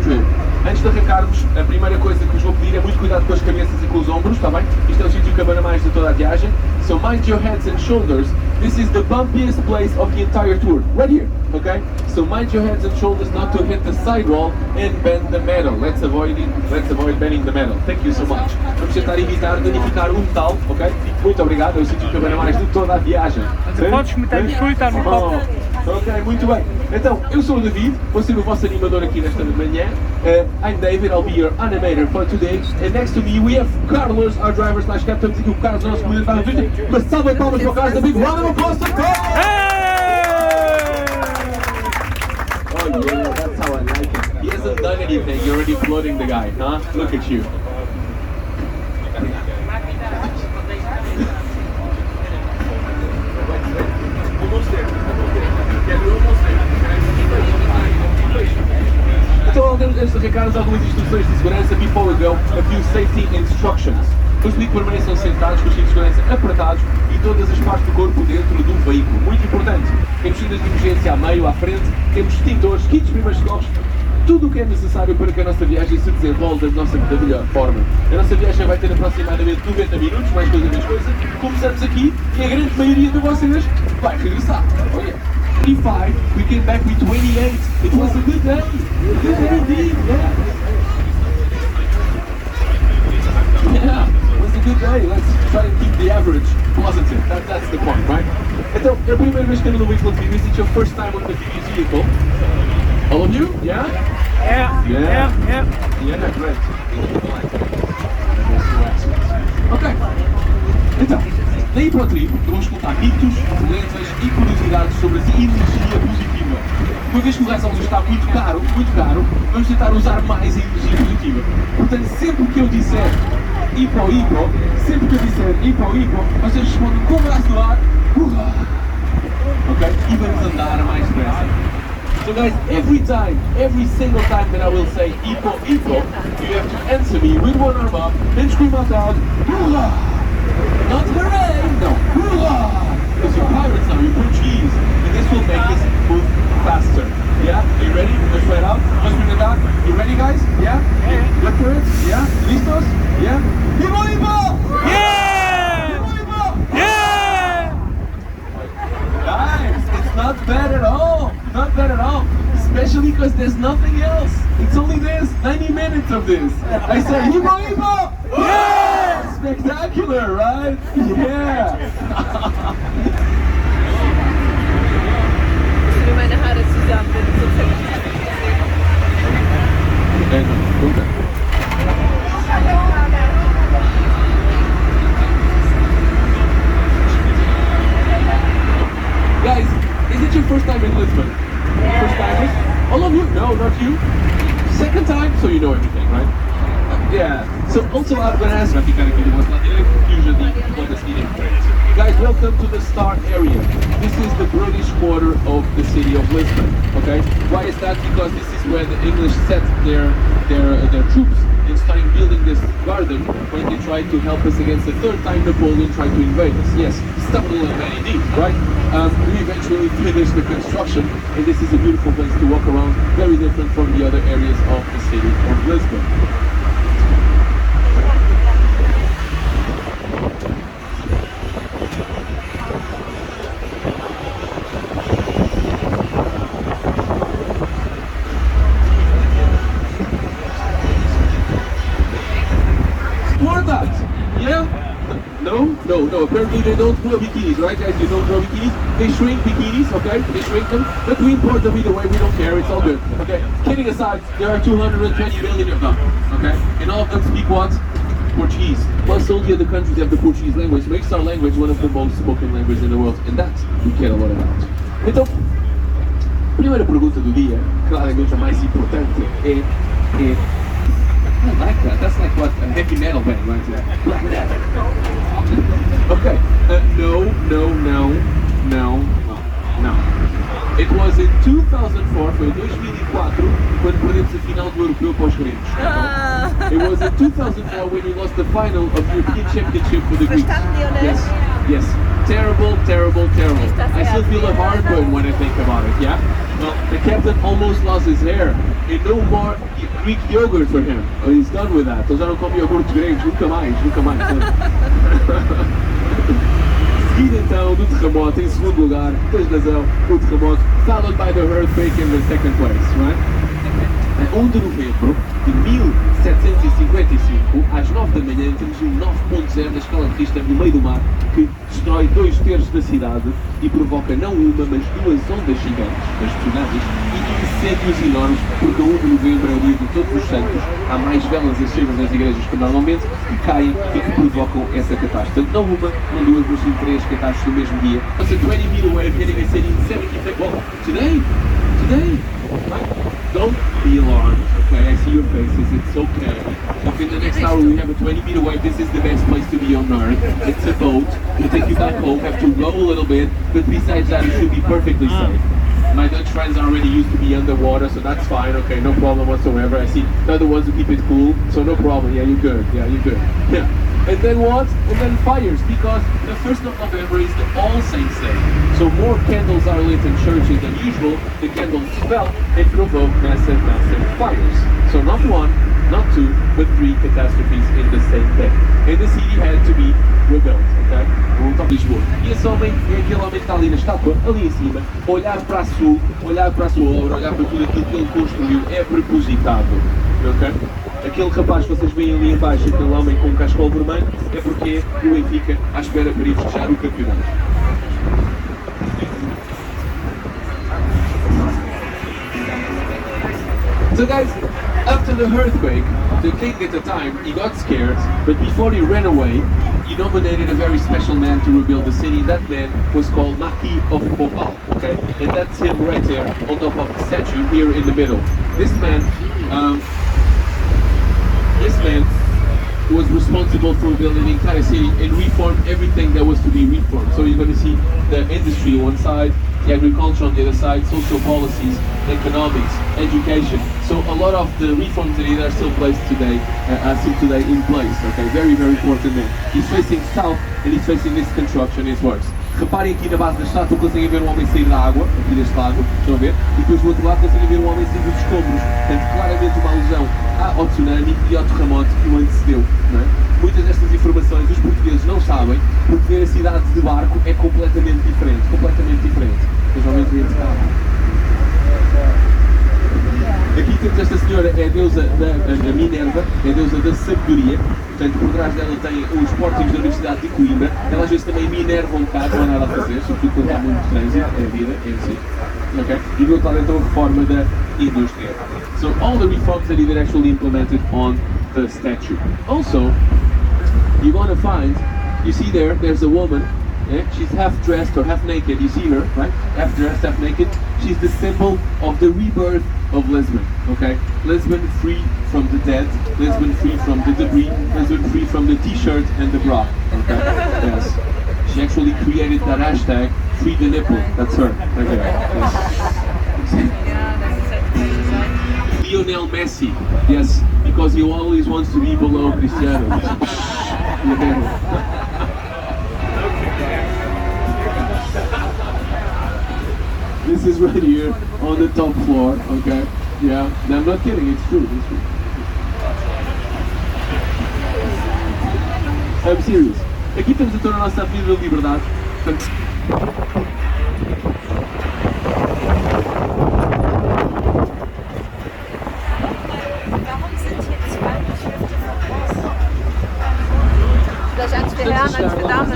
Antes de arrancarmos, a primeira coisa que vos vou pedir é muito cuidado com as cabeças e com os ombros, está bem? Isto é o sítio que abana mais de toda a viagem. So mind your heads and shoulders. This is the bumpiest place of the entire tour. Right here, okay? So mind your heads and shoulders not to hit the sidewall and bend the metal. Let's avoid bending the metal. Thank you so much. Vamos tentar evitar danificar o metal, ok? Muito obrigado, é o sítio que abana mais de toda a viagem. Podes meter no chute no copo. Ok, muito bem. Então, eu sou o David, vou ser o vosso animador aqui nesta manhã. I'm David, I'll be your animator for today. And next to me we have Carlos, our driver slash captain. Temos aqui o Carlos, nosso comandante da noite. Uma salva de palmas para o Carlos, da Big Round of Applause to Carlos! Oh yeah, that's how I like it. He hasn't done anything, you're already floating the guy, huh? Look at you. Então, antes de arrancarmos algumas instruções de segurança, before we go, a few safety instructions. Vamos pedir que permaneçam sentados com os cintos de segurança apertados e todas as partes do corpo dentro do veículo. Muito importante. Temos saídas de emergência a meio, à frente, temos extintores, kits de primeiros socorros, tudo o que é necessário para que a nossa viagem se desenvolva da melhor forma. A nossa viagem vai ter aproximadamente 90 minutos, mais coisa menos coisa. Começamos aqui e a grande maioria de vocês vai regressar. Oh yeah. 35, we came back with 28. It was a good day. Good day indeed, yeah. Yeah, it was a good day. Let's try and keep the average positive. That's the point, right? Então, é a primeira vez que ando no veículo de Phoebus. It's your first time on the Phoebus vehicle. All of you? Yeah? Yeah, great. Ok. Então, na Hipotripp vamos contar mitos, lendas e curiosidades sobre a energia positiva. Uma vez que o gasóleo está muito caro, vamos tentar usar mais a energia positiva. Portanto, sempre que eu disser hipo, vocês respondem com o braço no ar, hurra! Ok? E vamos andar mais depressa. So guys, every single time that I will say hipo, you have to answer me with one arm up and scream out loud, hurra! Not hooray! No, hurrah! Because you're pirates now, you're Portuguese. And this will make us move faster. Yeah? Are you ready? Let's try it out. Let's bring it out. You ready, guys? Yeah? Look for it? Yeah? Listos? Yeah? Hipo! Yeah! Hipo! Yeah! Guys, it's not bad at all. Not bad at all. Especially because there's nothing else. It's only this. 90 minutes of this. I say hipo! Yeah! Spectacular, right? Yeah! Guys, is it your first time in Lisbon? First timers? All of you? No, not you. Second time? So you know everything, right? Yeah. So also I'm gonna ask guys, welcome to the start area. This is the British quarter of the city of Lisbon. Okay? Why is that? Because this is where the English set their troops and starting building this garden when they tried to help us against the third time Napoleon tried to invade us. Yes, stumble and many deep, right? We eventually finished the construction, and this is a beautiful place to walk around, very different from the other areas of the city of Lisbon. No, apparently they don't grow bikinis, right guys? They don't grow bikinis. They shrink bikinis, okay? They shrink them, but we import them either way, we don't care, it's all good, okay? Kidding aside, there are 220 million of them, okay? And all of them speak what? Portuguese. Plus all the other countries have the Portuguese language, makes our language one of the most spoken languages in the world, and that we care a lot about. Então, primeira pergunta do dia, claramente a mais importante, é I like that. That's like what a heavy metal band, right? Black metal. Okay. No. It was in 2004, foi em 2004, quando perdemos a final do Europeu para os gregos. It was in 2004 when we lost the final of the European Championship for the Greeks. Yes. Terrible. I still feel a heartburn when I think about it, yeah? Well, the captain almost lost his hair, and no more, Greek yogurt for him. He's done with that. Ele já não come iogurtes gregos, nunca mais. Seguido então do terremoto, em segundo lugar, tens razão, o terremoto, followed by the earthquake in the second place, right? 1 de novembro de 1755, às 9 da manhã, temos um 9.0 na escala de Richter no meio do mar, que destrói 2/3 da cidade e provoca não uma, mas 2 ondas gigantes, as tsunamis, e incêndios enormes, porque a 1 de novembro é o dia de Todos os Santos, há mais velas acesas nas igrejas que normalmente, que caem e que provocam essa catástrofe. Não uma, não 2, mas sim 3 catástrofes no mesmo dia. It's a 20-meter wave hitting a city in 70 feet. Well, today, right? Don't be alarmed, okay? I see your faces, it's okay. If in the next hour we have a 20-meter wave, this is the best place to be on Earth. It's a boat, we'll take you back home, have to row a little bit, but besides that, you should be perfectly safe. My Dutch friends are already used to be underwater, so that's fine, okay, no problem whatsoever. I see they're the ones who keep it cool, so no problem, yeah, you're good. Yeah. And then what? And then fires, because the 1st of November is the All Saints Day. So more candles are lit in churches than usual, the candles smell and provoke massive fires. So not 1, not 2, but 3 catastrophes in the same day. And the city had to be rebuilt, okay? Hipotripp Lisboa. E esse homem é aquele homem que está ali na estátua, ali em cima, olhar para a sua obra, olhar para tudo aquilo que ele construiu, é propositado, ok? Aquele rapaz que vocês veem ali em baixo, aquele homem com um cascol vermelho, é porque o Benfica à espera para ir fechar o campeonato. So guys, after the earthquake, the king at the time, he got scared, but before he ran away, he nominated a very special man to rebuild the city. That man was called Marquis of Popa, okay? And that's him right there on top of the statue here in the middle. This man was responsible for building the entire city and reformed everything that was to be reformed. So you're going to see the industry on one side, the agriculture on the other side, social policies, economics, education. So a lot of the reforms that are still today in place. Okay, very, very important man. He's facing south and he's facing this construction, his works. Reparem aqui na base da estátua, conseguem ver um homem sair da água, aqui deste lado, estão a ver? E depois do outro lado conseguem ver um homem sair dos escombros. Portanto, claramente uma alusão ao tsunami e ao terremoto que o antecedeu. Não é? Muitas destas informações os portugueses não sabem, porque ver a cidade de barco é completamente diferente. Mas realmente vem de carro. Aqui temos esta senhora, é a deusa da Minerva, é a deusa da sabedoria. Portanto, por trás dela tem os pórticos da Universidade de Coimbra. Ela às vezes também minerva um bocado, não há nada a fazer, sobretudo quando há muito trânsito, é a vida, é assim. Okay? E do outro lado então a reforma da indústria. So all the reforms that he did actually implemented on the statue. Also, you're going to find, you see there's a woman. Yeah? She's half dressed or half naked, you see her, right? Half dressed, half naked. She's the symbol of the rebirth of Lisbon, okay? Lisbon free from the dead, Lisbon free from the debris, Lisbon free from the t-shirt and the bra, okay? Yes. She actually created that hashtag, free the nipple, that's her, right there. Yes. Lionel Messi, yes, because he always wants to be below Cristiano. This is right here on the top floor, okay? Yeah, no, I'm not kidding, it's true, I'm serious. Aqui temos então a nossa Avenida da Liberdade. Portanto, Antes Ferrari, antes für Damen.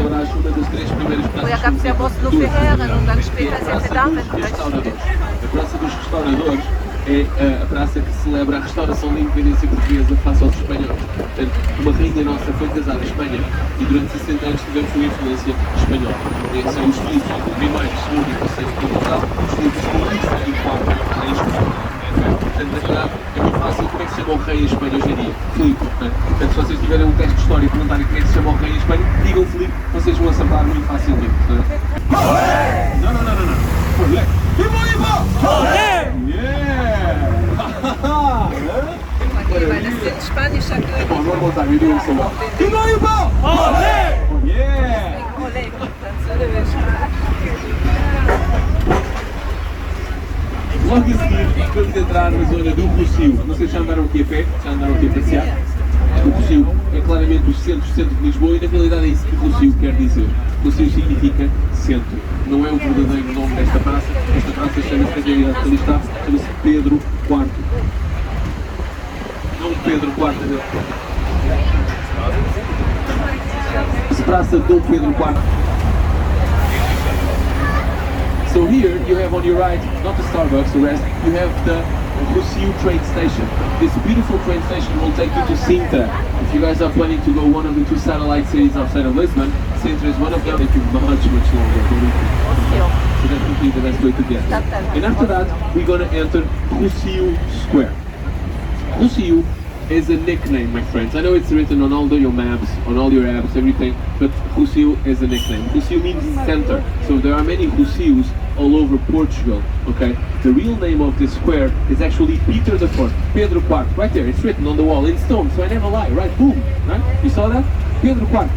Vorher gab es ja Boss nur für Herren und dann später sehr für Damen. A Praça dos Restauradores é a praça que celebra a restauração da independência portuguesa face aos espanhóis. Portanto, uma rainha nossa foi casada em Espanha e durante 60 anos tivemos uma influência espanhola. São os filhos do primeiro, segundo e terceiro Portugal, os filhos do segundo e quarto em Espanha. Portanto, na verdade, é muito fácil. Como é que se chama o rei em Espanha hoje em dia? Filipe. Portanto, se vocês tiverem um teste de história e perguntarem como é que se chama o rei em Espanha, digam Filipe, vocês vão acertar muito facilmente. Não. Olé! Olé! Yeah! Weil das sind spanischer König. Bom, vamos voltar, me digam só. Olé! Yeah! Olé, das würde wir Logo a seguir, vamos entrar na zona do Rossio. Não sei se já andaram aqui a pé, já andaram aqui a passear. O Rossio é claramente o centro de Lisboa e na realidade é isso que o Rossio quer dizer. Rossio significa centro. Não é o verdadeiro nome desta praça. Esta praça chama-se, na realidade, ali está, chama-se Pedro IV. Não Pedro IV, não. Praça Dom Pedro IV. So here you have on your right, not the Starbucks, the rest, you have the Rossio train station. This beautiful train station will take you to Sintra. If you guys are planning to go one of the two satellite cities outside of Lisbon, Sintra is one of them. It will be much longer. So that would be the best way to get there. And after that, we're going to enter Rossio Square. Rossio is a nickname, my friends. I know it's written on all your maps, on all your apps, everything, but Rossio is a nickname. Rossio means center, so there are many Rossios all over Portugal, okay? The real name of this square is actually Peter IV, Pedro IV, right there, it's written on the wall in stone, so I never lie, right? Boom, right? You saw that? Pedro IV.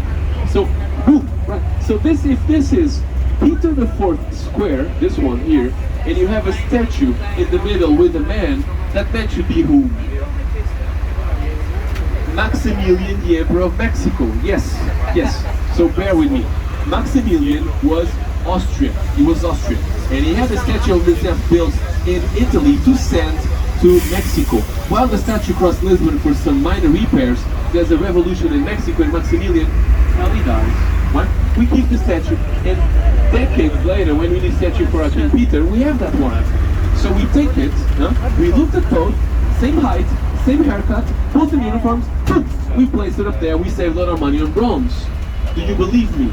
So, boom, right? So if this is Peter IV square, this one here, and you have a statue in the middle with a man, that man should be who? Maximilian, the Emperor of Mexico. Yes. So bear with me. Maximilian was Austrian. He was Austrian. And he had a statue of himself built in Italy to send to Mexico. While the statue crossed Lisbon for some minor repairs, there's a revolution in Mexico and Maximilian, well, he dies. What? We keep the statue, and decades later, when we need a statue for our King Peter, we have that one. So we take it, we looked at both, same height, same haircut, both in uniforms, boom, we placed it up there, we saved a lot of money on bronze. Do you believe me?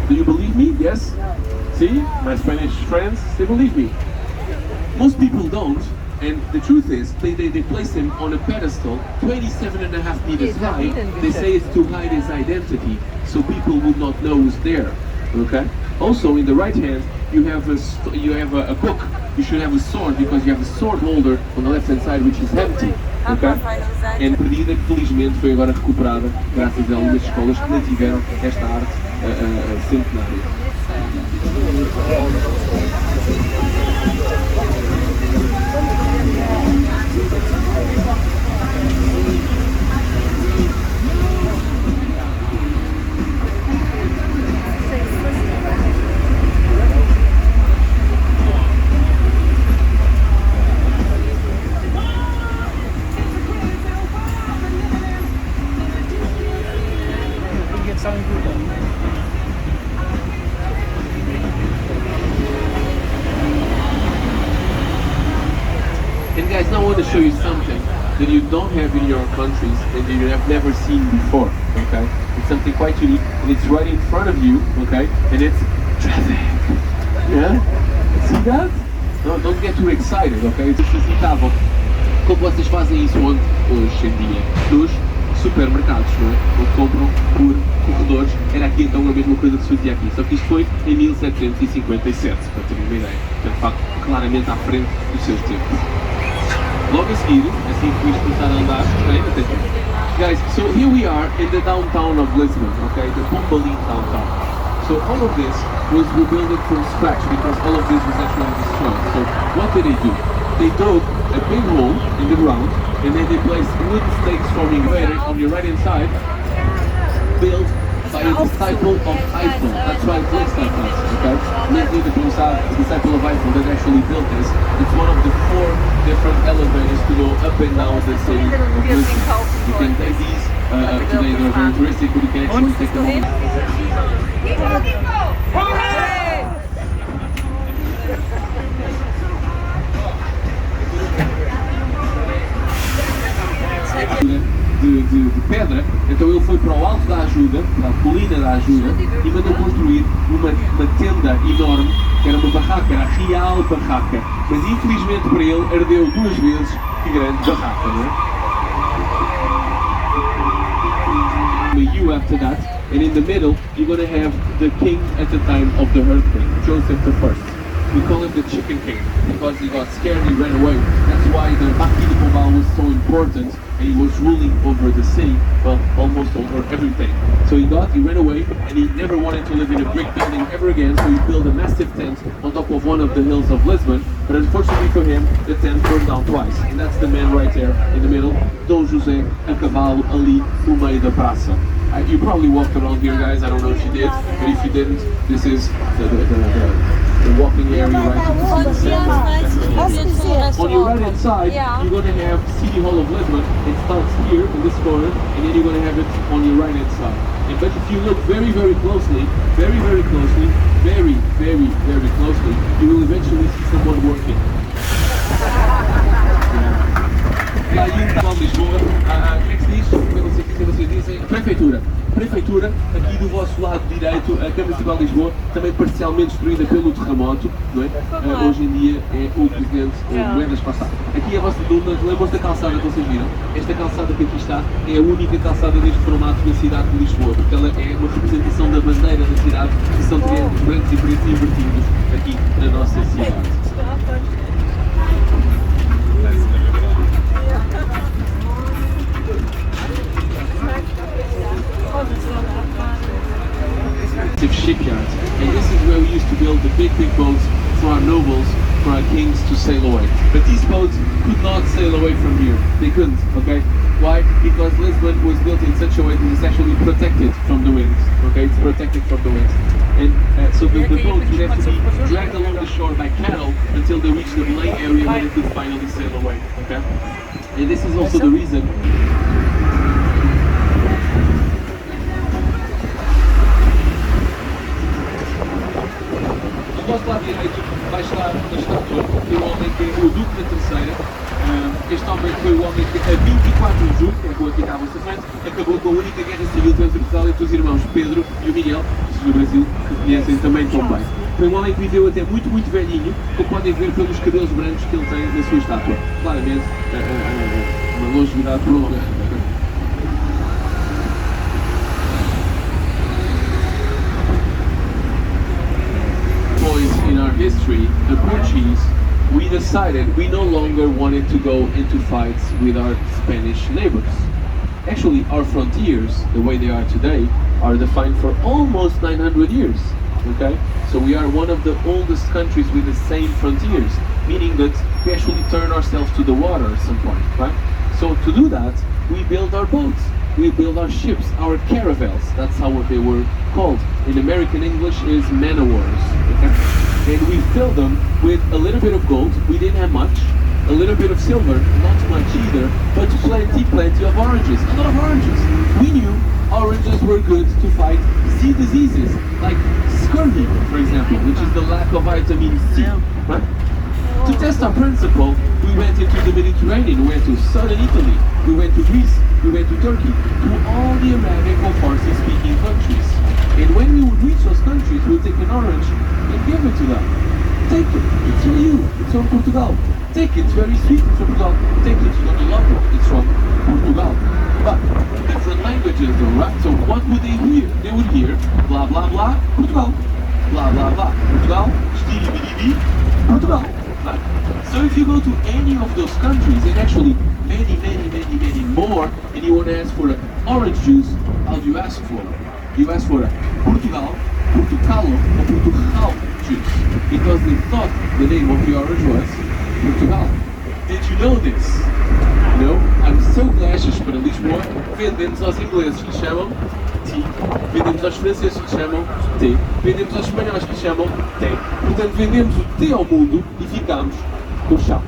Do you believe me? Yes? See, my Spanish friends, they believe me. Most people don't, and the truth is, they place him on a pedestal 27.5 meters high. They say it's to hide his identity, so people would not know who's there, okay? Also, in the right hand, you have a book. You should have a sword, because you have a sword holder on the left hand side, which is empty, okay? And perdida, que felizmente foi agora recuperada, graças a algumas escolas que mantiveram esta arte centenária. And guys, now I want to show you something that you don't have in your countries and you have never seen before, okay? It's something quite unique, and it's right in front of you, okay? And it's traffic. Yeah? See that? No, don't get too excited, okay? It's justificável. Como vocês fazem isso onde hoje em dia? Nos supermercados, não é? Onde compram por corredores. Era aqui então a mesma coisa que se fazia aqui, só que isto foi em 1757, para terem uma ideia. Então, de facto, claramente à frente dos seus tempos. Logo a seguir, assim que isto começar a andar, guys, so here we are in the downtown of Lisbon, okay, the Pombalin downtown. So all of this was rebuilt from scratch because all of this was actually destroyed. So what did they do? They dug a big hole in the ground and then they placed wooden stakes forming later on your right hand side, built by a disciple of Eiffel. That's why it looks like this, okay? Lately the disciple of Eiffel that actually built this. It's one of the 4 different elevators to go up and down the city of Lisbon. You can take these today, they're very touristic, but you can actually take them home. De pedra, então ele foi para o alto da ajuda, para a colina da ajuda, e mandou construir uma tenda enorme, que era uma barraca, era a real barraca, mas infelizmente para ele ardeu 2 vezes que grande barraca, não é? You after that, and in the middle you're going to have the king at the time of the earthquake, Joseph I. We call him the Chicken King because he got scared and he ran away. That's why the Baqui de Pombal was so important. important, and he was ruling over the city, well, almost over everything. So he ran away, and he never wanted to live in a brick building ever again, so he built a massive tent on top of one of the hills of Lisbon, but unfortunately for him, the tent burned down twice, and that's the man right there in the middle, Dom José a cavalo ali no meio da praça. You probably walked around here, guys, I don't know if you did, but if you didn't, this is the walking area right into the center. On your right hand side, you're going to have City Hall of Lisbon. It starts here in this corner, and then you're going to have it on your right hand side. But if you look very, very closely, very, very closely, very, very, very closely, you will eventually see someone working. Lá em Lisboa, como é que se diz? Eu não sei o que vocês dizem. Prefeitura. Prefeitura, aqui do vosso lado direito, a Câmara Municipal de Lisboa, também parcialmente destruída pelo terremoto, não é? Hoje em dia é o presidente Moedas Passar. Aqui a vossa dúvida, lembram-se da calçada que vocês viram? Esta calçada que aqui está é a única calçada deste formato na cidade de Lisboa, porque ela é uma representação da bandeira da cidade, que são triângulos brancos e pretos invertidos aqui na nossa cidade. Shipyard, and this is where we used to build the big boats for our nobles, for our kings to sail away. But these boats could not sail away from here. They couldn't, okay? Why? Because Lisbon was built in such a way that it's actually protected from the winds, okay? It's protected from the winds. And so the boats would have to be dragged along the shore by cattle until they reached the main area where they could finally sail away, okay? And this is also the reason do vosso lado direito vai estar a estátua de um homem que é o Duque da Terceira. Este homem foi o homem que a 24 de julho, que é a rua que está à vossa frente, acabou com a única guerra civil transversal entre os irmãos Pedro e o Miguel, que no Brasil que conhecem também tão bem. Foi um homem que viveu até muito, muito velhinho, como podem ver pelos cabelos brancos que ele tem na sua estátua. Claramente, uma longevidade prolongada. In our history, the Portuguese, we decided we no longer wanted to go into fights with our Spanish neighbors. Actually, our frontiers, the way they are today, are defined for almost 900 years. Okay? So we are one of the oldest countries with the same frontiers, meaning that we actually turn ourselves to the water at some point, right? So to do that, we build our boats. We build our ships, our caravels. That's how they were called. In American English is man o' wars. Okay? And we filled them with a little bit of gold. We didn't have much. A little bit of silver, not much either, but plenty of oranges. A lot of oranges. We knew oranges were good to fight sea diseases, like scurvy, for example, which is the lack of vitamin C. Right? To test our principle, we went into the Mediterranean, we went to southern Italy, we went to Greece, we went to Turkey, to all the Arabic or Farsi-speaking countries. And when we would reach those countries, we would take an orange and give it to them. Take it, it's for you, it's from Portugal. Take it, it's very sweet, it's from Portugal. Take it, you're gonna love it, it's from Portugal. But different languages though, right? So what would they hear? They would hear blah blah blah, Portugal. Blah blah blah, Portugal, stiri Portugal. Right? So if you go to any of those countries, and actually many more, and you want to ask for an orange juice, how do you ask for? You ask for a Portugal, Portucalo, or Portugal juice, because they thought the name of the orange was Portugal. Did you know this? No? I'm so glad que para Lisboa vendemos aos ingleses que chamam tea, vendemos aos franceses que chamam té, vendemos aos espanhóis que chamam té. Portanto, vendemos o té ao mundo e ficamos com chá.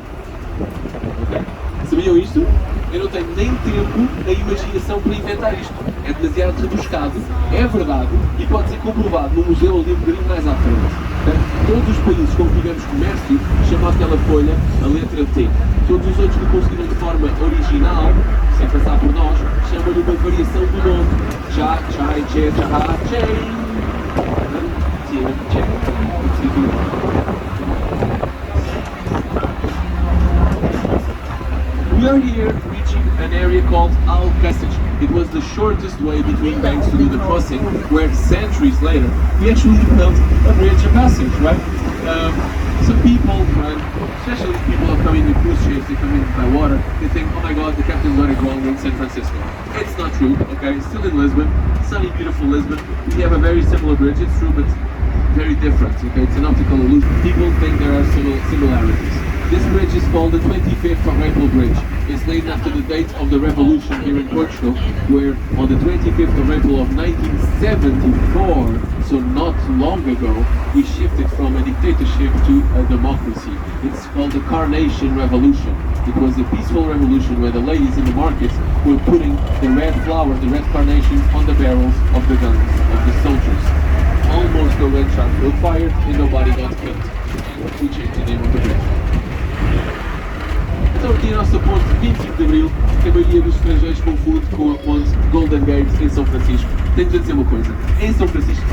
Okay? Sabiam isto? Eu não tenho nem tempo nem imaginação para inventar isto. É demasiado rebuscado, é verdade e pode ser comprovado no museu ali um bocadinho mais à frente. Okay? Todos os países com que tivemos comércio chamam aquela folha a letra T. Todos os outros que conseguiram de forma original, sem passar por nós, chamam-lhe uma variação do nome. Chá, chai, che, chá, chei. We are here reaching an area called Al Passage. It was the shortest way between banks to do the crossing, where centuries later we actually built a bridge, a passage, right? Some people, especially people who are coming in cruise ships, they come in by water, they think, oh my god, the captain San Francisco. It's not true, okay? Still in Lisbon, sunny, beautiful Lisbon. We have a very similar bridge, it's true, but very different, okay? It's an optical illusion. People think there are similarities. This bridge is called the 25th of April Bridge. It's named after the date of the revolution here in Portugal, where on the 25th of April of 1974, so not long ago, we shifted from a dictatorship to a democracy. It's called the Carnation Revolution. It was a peaceful revolution where the ladies in the markets were putting the red flowers, the red carnations, on the barrels of the guns of the soldiers. Almost no red shot were fired and nobody got killed. We changed the name of the bridge. Então aqui a nossa ponte 25 de Abril, que a maioria dos estrangeiros confunde com a ponte Golden Gate em São Francisco. Tenho-vos a dizer uma coisa, em São Francisco...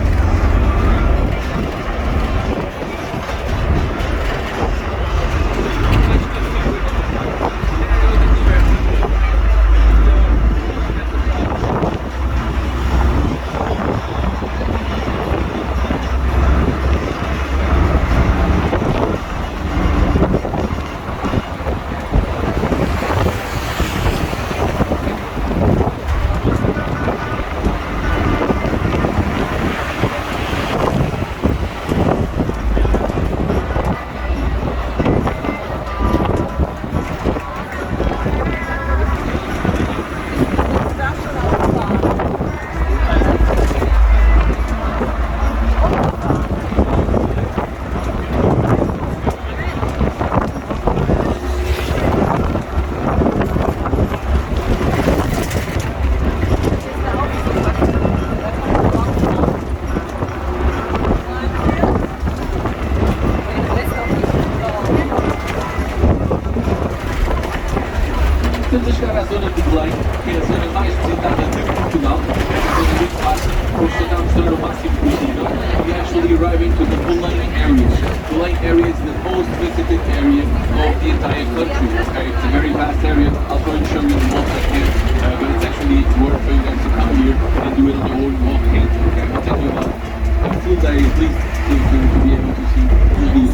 Estamos a chegar à zona de Belém, que é a zona mais visitada de Portugal. É uma zona muito fácil, vamos tentar mostrar o máximo possível. We actually arriving to the Belém area. Belém area is the most visited area of the entire country. Okay? It's a very vast area. I'll try and show you the most I can, but it's actually worth for you guys to come here and do it on your own walking. Okay? It'll take you about a full day at least to be able to see the views.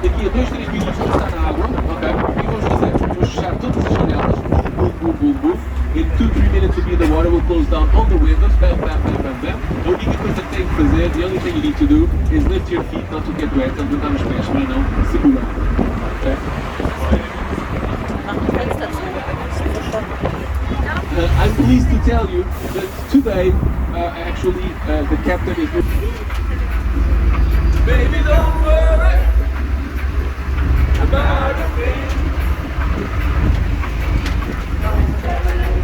Daqui a 2, 3 minutos vamos estar na água, ok? E vamos fazer? Vamos fechar todas as janelas, boom. In 2-3 minutes we'll be in the water, we'll close down all the windows, bam. A única coisa que tem que fazer, the only thing you need to do, is lift your feet, not to get wet, levantar os pés, para não segurar. Okay? I'm pleased to tell you that today, actually, the captain is... Baby, don't worry about a thing.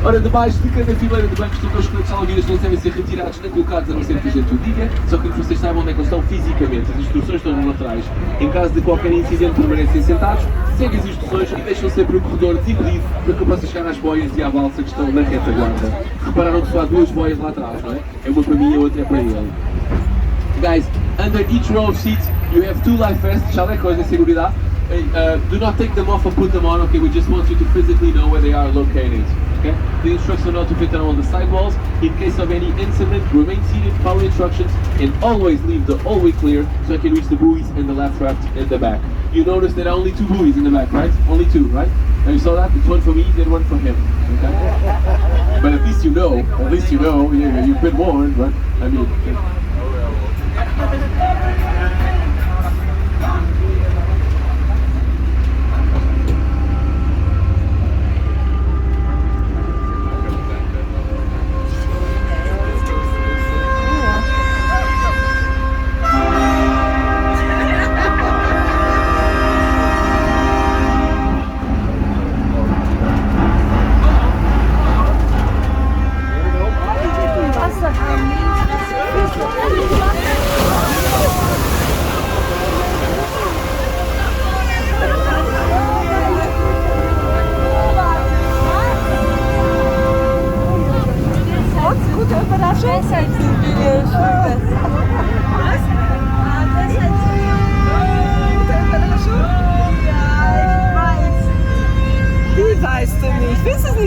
Ora, debaixo de cada fileira de bancos de esqueletos salgueiros não devem ser retirados nem colocados, a não ser que a gente o diga, só que vocês saibam onde é que eles estão fisicamente. As instruções estão nos laterais. Em caso de qualquer incidente, permanecem sentados, seguem as instruções e deixam sempre o corredor dividido para que eu possa chegar às boias e à balsa que estão na retaguarda. Repararam que só há 2 boias lá atrás, não é? É uma para mim e a outra é para ele. Guys, under each row of seats, you have 2 life vests, chalecos de seguridade. Do not take them off or put them on, okay? We just want you to physically know where they are located. Okay? The instructions are not to fit them on the sidewalls. In case of any incident, remain seated, follow instructions, and always leave the hallway clear so I can reach the buoys and the laugh raft in the back. You notice there are only 2 buoys in the back, right? Only 2, right? And you saw that? It's one for me and one for him. Okay? But at least you know, you've been warned, right? I mean...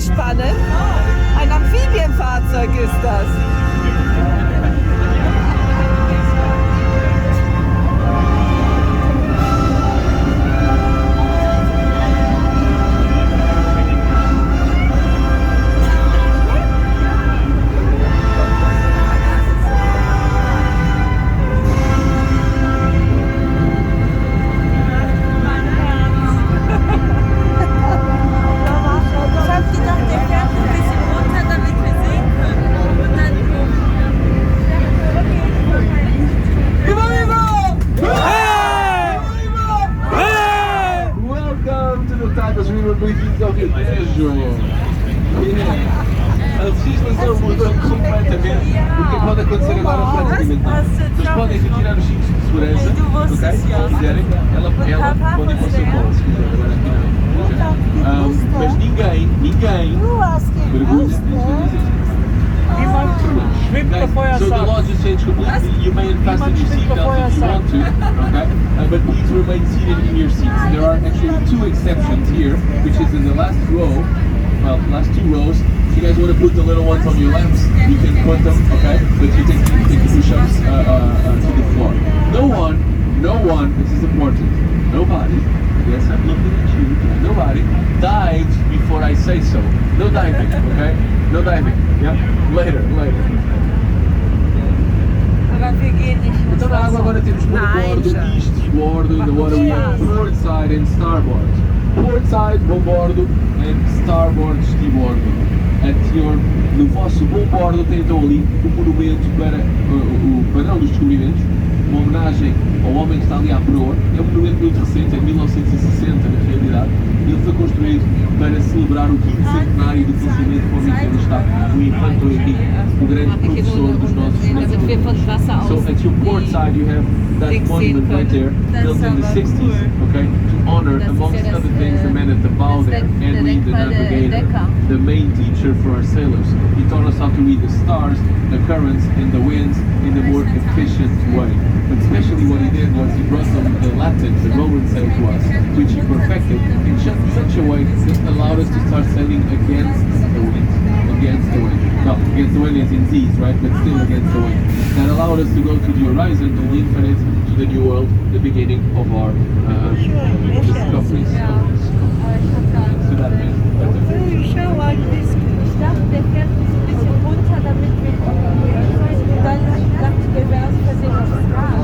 zu spannen. Ein Amphibienfahrzeug ist das. Bem-vindos ao Rio Tejo! A legislação mudou completamente. O que pode acontecer agora praticamente nada. Vocês podem retirar os cintos de segurança, ok? Se quiserem, ela pode ir para o seu colo, se quiser, agora aqui não. Mas ninguém mergulha. So the law just changed completely. You may fasten your seatbelt if you want to, okay? But please remain seated in your seats. There are actually two exceptions here, which is in the last row, well, last two rows. If you guys want to put the little ones on your laps, you can put them, okay? But you can take push-ups to the floor. No one, this is important, nobody, yes, I'm looking at you, nobody dives before I say so. No diving, okay? No diving, yeah? Later. Aber wir gehen nicht. Então na água agora temos bordo, eastboard, the water we have port side and starboard. Port side, bombordo, and starboard, estibordo. No vosso bombordo tem então ali o monumento para o padrão dos descobrimentos, uma homenagem ao homem que está ali à proa. É um monumento muito recente, é 1960 na realidade. Ele foi construído para celebrar o 5º centenário do falecimento do homem que ali está, o Infante Henrique, o grande professor dos nossos navegadores. So at your port side you have that monument right there, built in the 60s, okay, to honor, amongst other things, the man at the bow there, Henry the Navigator, the main teacher for our sailors. He taught us how to read the stars, the currents, and the winds in a more efficient way. But especially what he did was he brought the Latin, the Roman sail to us, which he perfected in such a way that allowed us to start sailing against the wind. No, against the wind is in seas, right? But still against the wind. That allowed us to go to the horizon, to the infinite, to the new world, the beginning of our discoveries. So that means Schau mal, ich dachte, der fährt ein bisschen runter, damit wir dann dachte ich, wir werden versehen, was es war.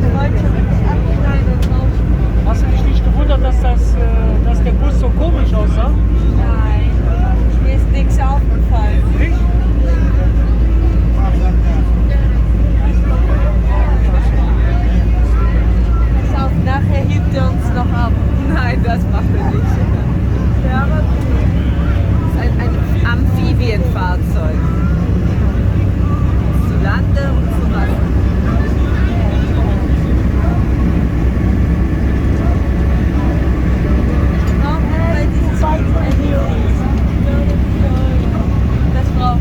Der wollte schon richtig abschneiden und raus. Hast du dich nicht gewundert, dass der Bus so komisch aussah? Nein, mir ist nichts aufgefallen. Nicht? Pass auf, nachher hebt er uns noch ab. Nein, das macht er nicht. Ja, aber das ist ein Amphibienfahrzeug. Zu Lande und zu Wasser. Das braucht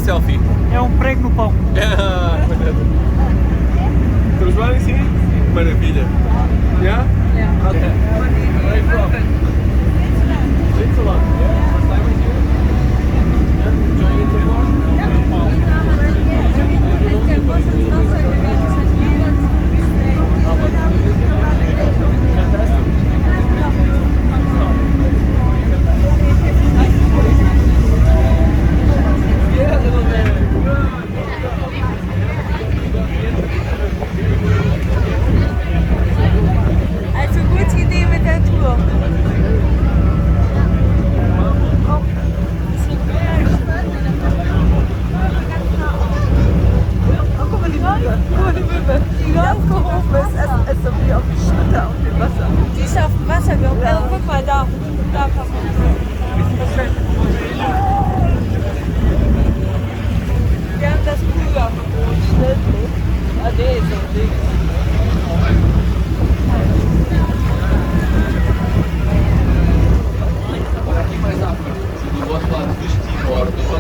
selfie? É um prego no pão. Estamos bem, sim? Maravilha. Yeah? Ja. Okay. Where are you from? Switzerland. Yeah. First time with you? Yeah. Enjoying it so far?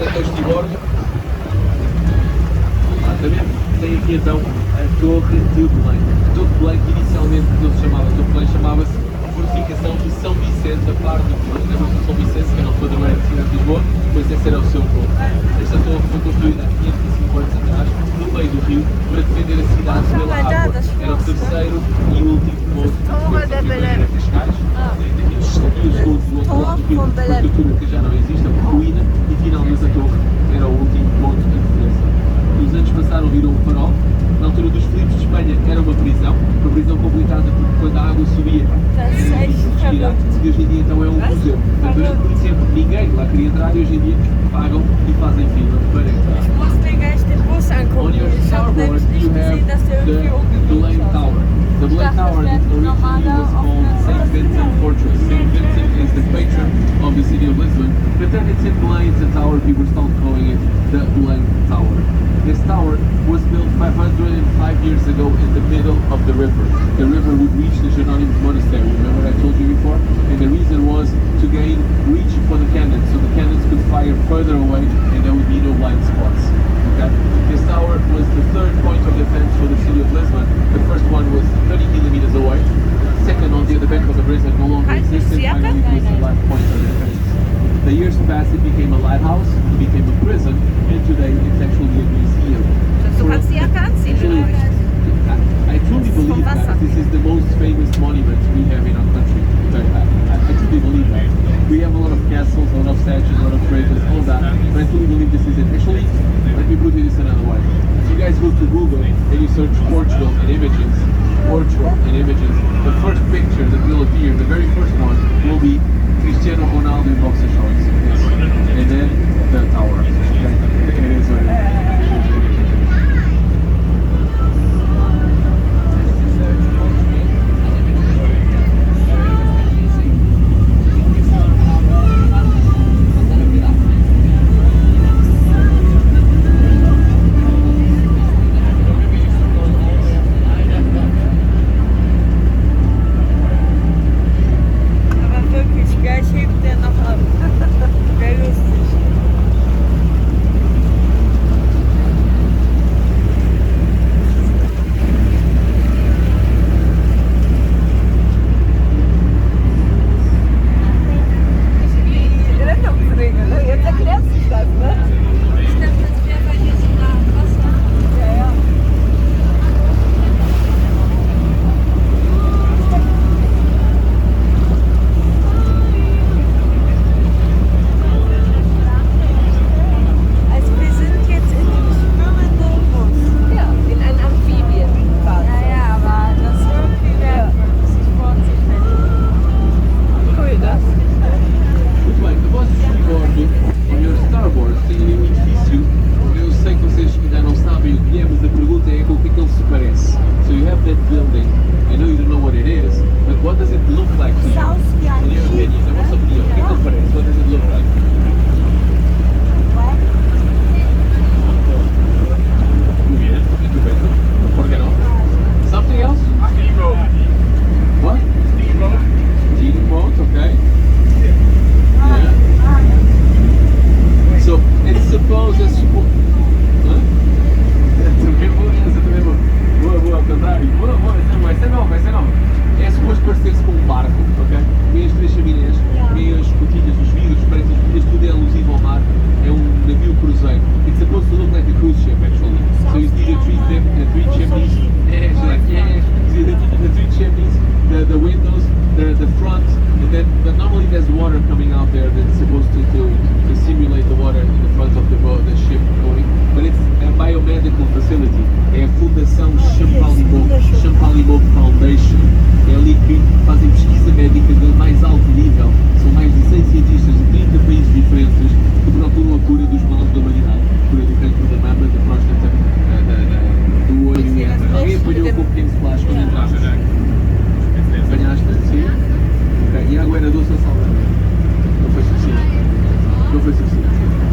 portas de bordo. Exatamente. Tem aqui então a Torre de Belém. A Torre de Belém, que inicialmente não se chamava Torre de Belém, chamava-se Fortificação de São Vicente, a par do Belém. Lembra-se do São Vicente, que era o padroeiro da cidade de Lisboa? Pois esse era o seu povo. Esta torre foi construída há 505 anos atrás, no meio do rio, para defender a cidade pela água. Era o terceiro e último ponto de Cascais. E o segundo do outro lado do rio, uma estrutura que já não existe, é uma ruína, e finalmente a torre era o último ponto de defesa. Os anos passaram, virou um farol. Na altura dos Filipos de Espanha era uma prisão complicada, porque quando a água subia era difícil de respirar, e hoje em dia então é um museu. Durante muito tempo ninguém lá queria entrar e hoje em dia pagam e fazem fila para entrar. On your starboard you have the Belém Tower. The Belém Tower originally was called St. Vincent Fortress. St. Vincent is the patron of the city of Lisbon, but then it's in Belém, it's a tower, people started calling it the Belém Tower. This tower was built 505 years ago in the middle of the river. The river would reach the Jerónimos Monastery, remember I told you before? And the reason was to gain reach for the cannons, so the cannons could fire further away and there would be no blind spots. Okay? This tower was the third point of defense for the city of Lisbon. The first one was 30 kilometers away. Second, on the other bank of the river, no longer existed. Finally, it was the last point of defense. The years passed, it became a lighthouse, it became a prison, and today it's actually a museum. Actually, I truly believe that this is the most famous monument we have in our country. I truly believe that. We have a lot of castles, a lot of statues, a lot of bridges, all that, but I truly believe this is it. Actually, let me put this another way. If you guys go to Google and you search Portugal and images, the first picture that will appear, the very first one, will be Cristiano Ronaldo in boxer shorts. Yes. And then the tower. Okay. It is what it is.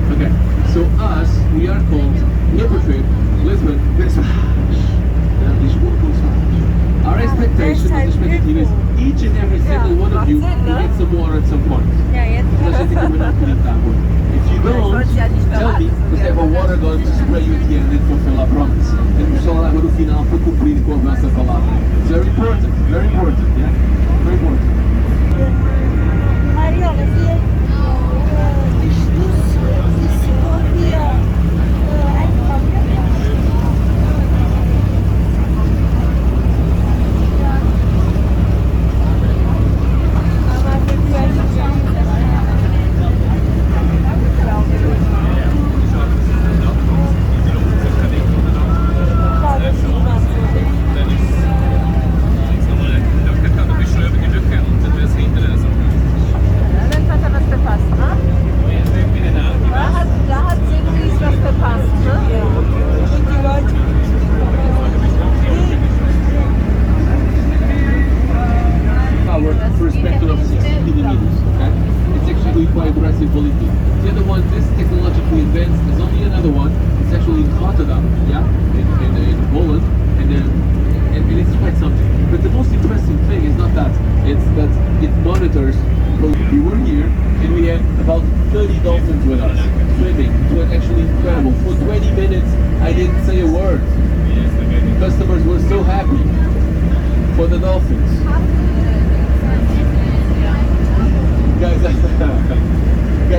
Okay, so us, we are called Hipotripp Lisbon. Our expectation is each and every single one of you will get some water at some point. If you don't, tell com a nossa palavra. It's very important, yeah? Very important. Mariola, wir die Schlussdiskussion hier einkommen. Aber wir können perspective of 60 millimeters, okay? It's actually quite aggressive politically. The other one, this technologically advanced, there's only another one. It's actually in Rotterdam, yeah, in Poland, and it's quite something. But the most impressive thing is not that, it's that it monitors. We were here and we had about 30 dolphins with us, swimming. It was actually incredible. For 20 minutes, I didn't say a word. Customers were so happy for the dolphins. Guys,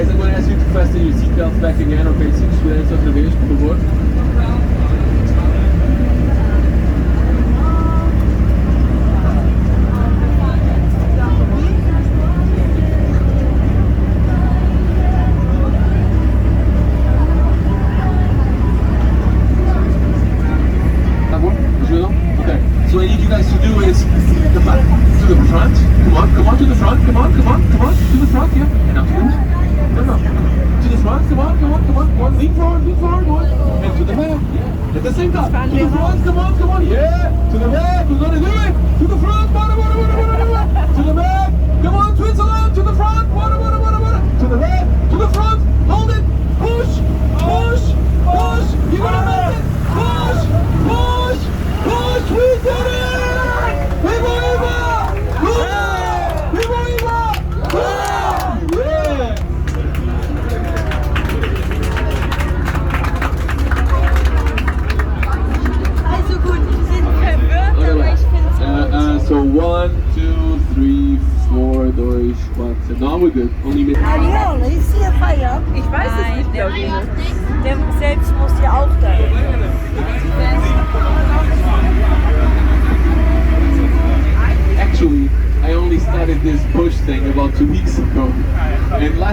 I'm going to ask you to fasten your seatbelts back again, okay? Segurança outra vez, por favor. Tá bom? Ajudam? Okay. So what I need you guys to do is the back to the front. Come on to the front. Come on. To the front, yeah. And now no. To the front, come on. Lean forward, go on. And to the back, yeah. At the same time. To the front, come on, yeah. To the back, we're gonna do it. To the front, to the back. Come on, twins along. To the front, to the back, to the front. Hold it. Push. You're gonna make it. Push. We did it. Viva! Also gut, sind verwirrt, aber ich finde es gut. So 1, 2, 3, 4, 2, 1. Now we're good. Only minute. Mariola, ist hier Feierabend? Ich weiß es nicht, glaube ich. Der selbst muss ja auch da. Actually, I only started this push thing about 2 weeks ago. And last